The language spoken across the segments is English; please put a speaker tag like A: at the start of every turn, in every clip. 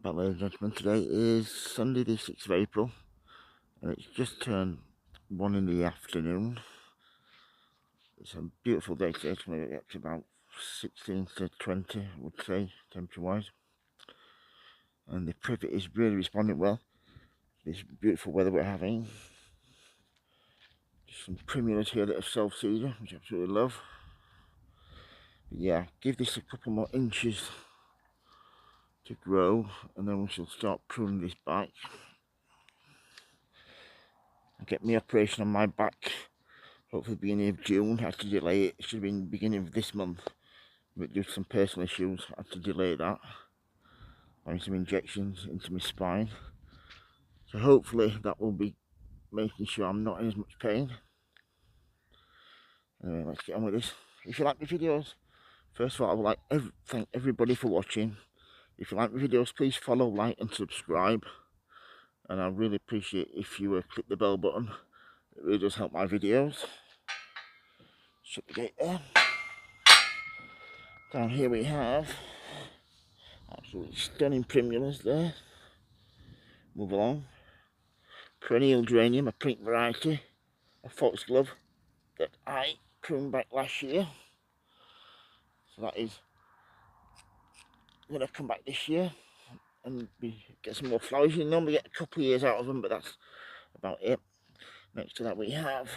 A: back, ladies and gentlemen. Today is Sunday the 6th of April and it's just turned 1 in the afternoon. It's a beautiful day today. It's going to get up to about 16 to 20, I would say, temperature wise, and the privet is really responding well to this beautiful weather we're having. Just some primulas here that are self-seeding, which I absolutely love. But yeah, give this a couple more inches to grow and then we shall start pruning this back. I'll get my operation on my back hopefully beginning of June. I had to delay it. It should have been beginning of this month, but due to some personal issues I had to delay that, having some injections into my spine. So hopefully that will be making sure I'm not in as much pain. Anyway, let's get on with this. If you like my videos, first of all I would like to thank everybody for watching. If you like my videos, please follow, like and subscribe, and I really appreciate if you click the bell button. It really does help my videos. Shut the gate there. Down here we have absolutely stunning primulas there. Move along. Perennial geranium, a pink variety, a foxglove that I pruned back last year. So that is going to come back this year and get some more flowers. You normally get a couple of years out of them, but that's about it. Next to that we have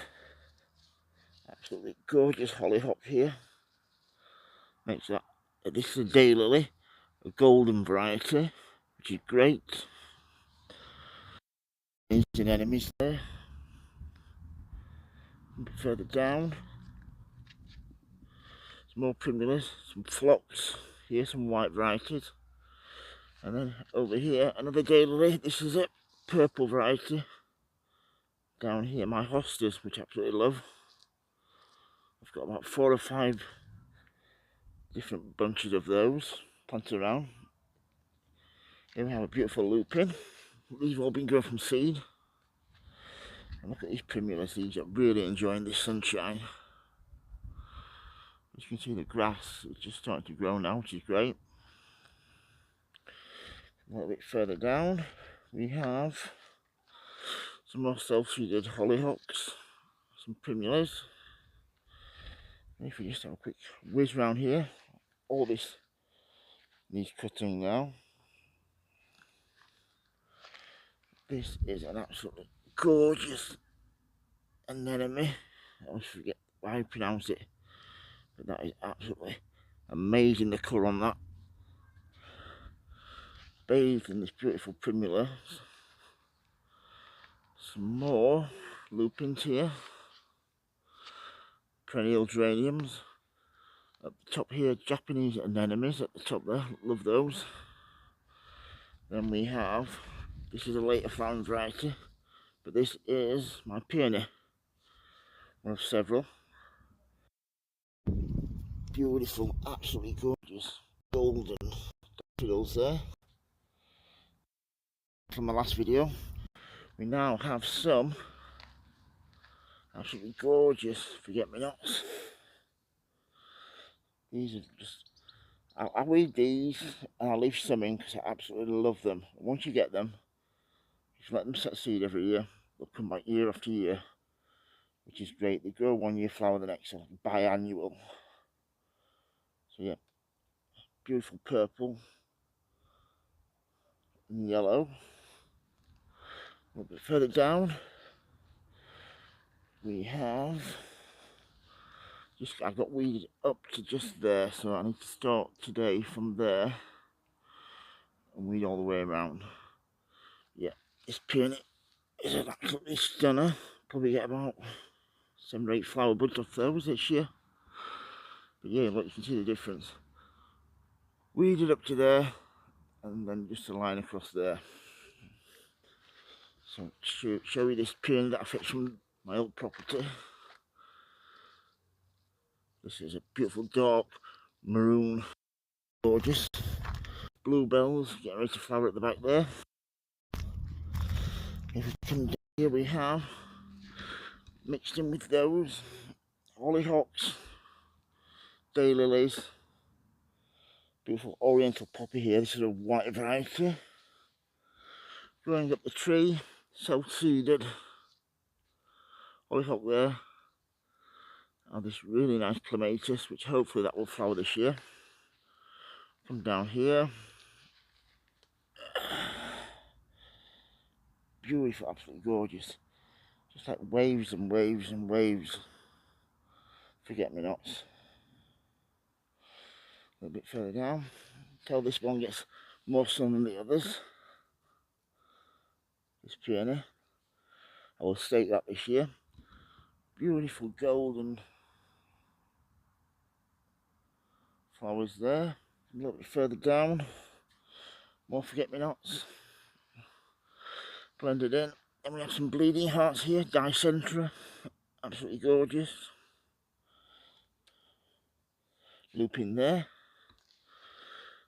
A: absolutely gorgeous hollyhock here. Next to that, this is a daylily, a golden variety, which is great. There's anemones there. A bit further down, some more primulas, some phlox here, some white varieties. And then over here, another daylily. This is a purple variety. Down here, my hostas, which I absolutely love. I've got about 4 or 5 different bunches of those planted around. Here we have a beautiful lupin. These have all been grown from seed. And look at these primulas. These are really enjoying this sunshine. As you can see, the grass is just starting to grow now, which is great. A little bit further down, we have some more self-seeded hollyhocks, some primulas. And if we just have a quick whiz round here, all this needs cutting now. This is an absolutely gorgeous anemone. I always forget how you pronounce it, but that is absolutely amazing, the colour on that. Bathed in this beautiful primula. Some more lupins here. Perennial geraniums. At the top here, Japanese anemones at the top there. Love those. Then we have, this is a later flowering variety, but this is my peony. One of several. Beautiful, absolutely gorgeous golden daffodils there. From my last video, we now have some absolutely gorgeous forget-me-nots. These are just, I weed these and I leave some in because I absolutely love them. Once you get them, just let them set seed every year. They'll come back year after year, which is great. They grow 1 year, flower the next, so biannual. So yeah, beautiful purple and yellow. A little bit further down, we have I got weeded up to just there, so I need to start today from there and weed all the way around. Yeah, this peony is an absolutely stunner. Probably get about 7 or 8 flower buds off those this year. But yeah, look, you can see the difference. Weeded up to there and then just a line across there. So show you this peony that I fetched from my old property. This is a beautiful dark maroon, gorgeous. Bluebells getting ready to flower at the back there. If we come down here, we have mixed in with those hollyhocks, daylilies, beautiful oriental poppy here. This is a white variety. growing up the tree, self-seeded. Hollyhock there. And this really nice clematis, which hopefully that will flower this year. Come down here. Beautiful, absolutely gorgeous. Just like waves and waves and waves. Forget-me-nots. A little bit further down. Tell this one gets more sun than the others. This peony. I will stake that this year. Beautiful golden flowers there. A little bit further down. More forget-me-nots. Blended in. And we have some bleeding hearts here. Dicentra. Absolutely gorgeous. Looping there.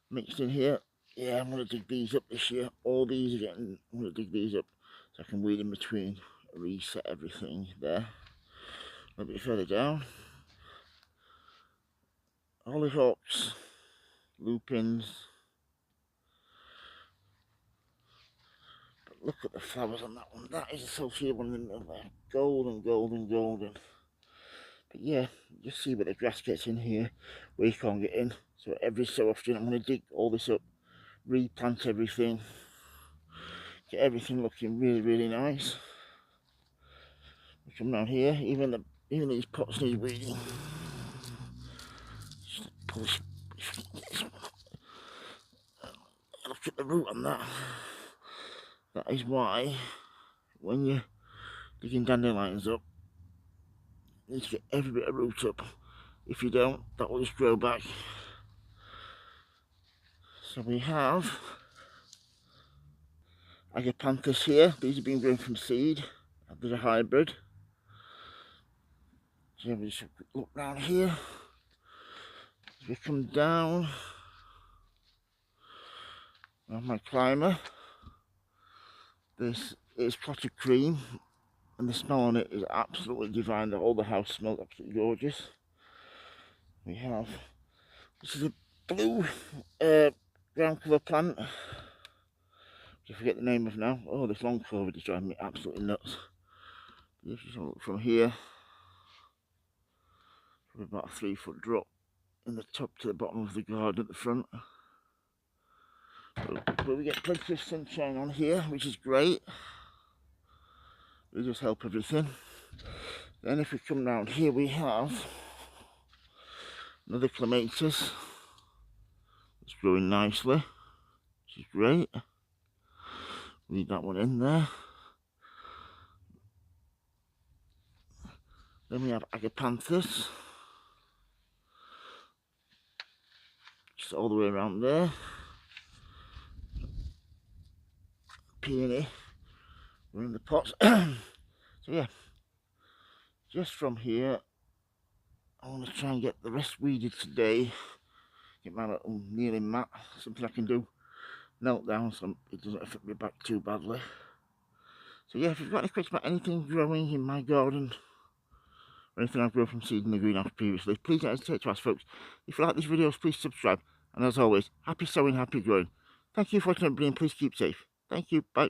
A: Mixed in here. Yeah, I'm going to dig these up this year. All these are getting... I'm going to dig these up so I can weed in between. Reset everything there. A little bit further down. Hollyhocks. Lupins. But look at the flowers on that one. That is associated one in the middle there. Golden, golden, golden. But yeah, just see where the grass gets in here, where you can't get in. So every so often I'm going to dig all this up, replant everything, get everything looking really, really nice. We come down here, even these pots need weeding. Just push. Look at the root on that. That is why when you're digging dandelions up, you need to get every bit of root up. If you don't, that will just grow back. So we have agapanthus here. These have been grown from seed. They're a hybrid. So we just look down here. As we come down, we have my climber. This is clotted cream, and the smell on it is absolutely divine. All the house smells absolutely gorgeous. We have, this is a blue ground cover plant. I forget the name of now. Oh, this long COVID is driving me absolutely nuts. If you just look from here, probably about a 3-foot drop in the top to the bottom of the garden at the front. But we get plenty of sunshine on here, which is great. We just help everything. Then if we come down here, we have another clematis. It's growing nicely, which is great. Leave that one in there. Then we have agapanthus. Just all the way around there. Peony. We're in the pots. So yeah, just from here, I want to try and get the rest weeded today. Get my little kneeling mat, something I can do. Knelt down so it doesn't affect me back too badly. So yeah, if you've got any questions about anything growing in my garden, or anything I've grown from seed in the greenhouse previously, please don't hesitate to ask, folks. If you like these videos, please subscribe. And as always, happy sowing, happy growing. Thank you for watching, everybody, and please keep safe. Thank you. Bye.